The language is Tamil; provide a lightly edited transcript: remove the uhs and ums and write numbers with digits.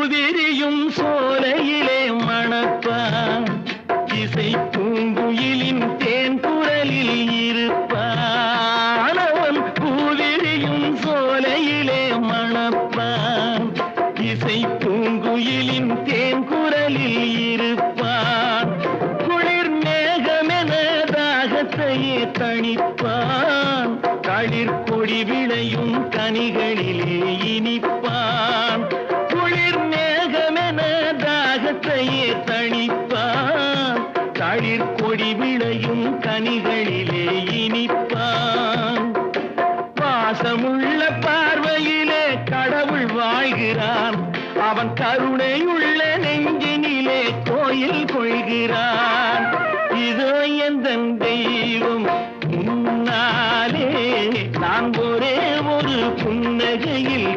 பூதிரியும் சோலையிலே மணப்பான் இசை பூங்குயிலின் தேன் குரலில் இருப்பான் அவன் பூதிரியும் சோலையிலே மணப்பான் இசை பூங்குயிலின் தேன் குரலில் இருப்பான் குளிர் மேகமென தாகத்தையே தணிப்பான் களிர் கொடி விளையும் கனிகளிலே இனிப்பான் குளிர் மேகமென தாகத்தையே தணிப்பான் களிர் கொடி விளையும் கனிகளிலே இனிப்பான் பாசமுள்ள பார்வையிலே கடவுள் வாழ்கிறான் அவன் கருணையுள்ள நெஞ்சினிலே கோயில் கொள்கிறான் இதோ எந்தன் தெய்வம் முன்னாலே நான் ஒரே ஒரு புன்னகையில்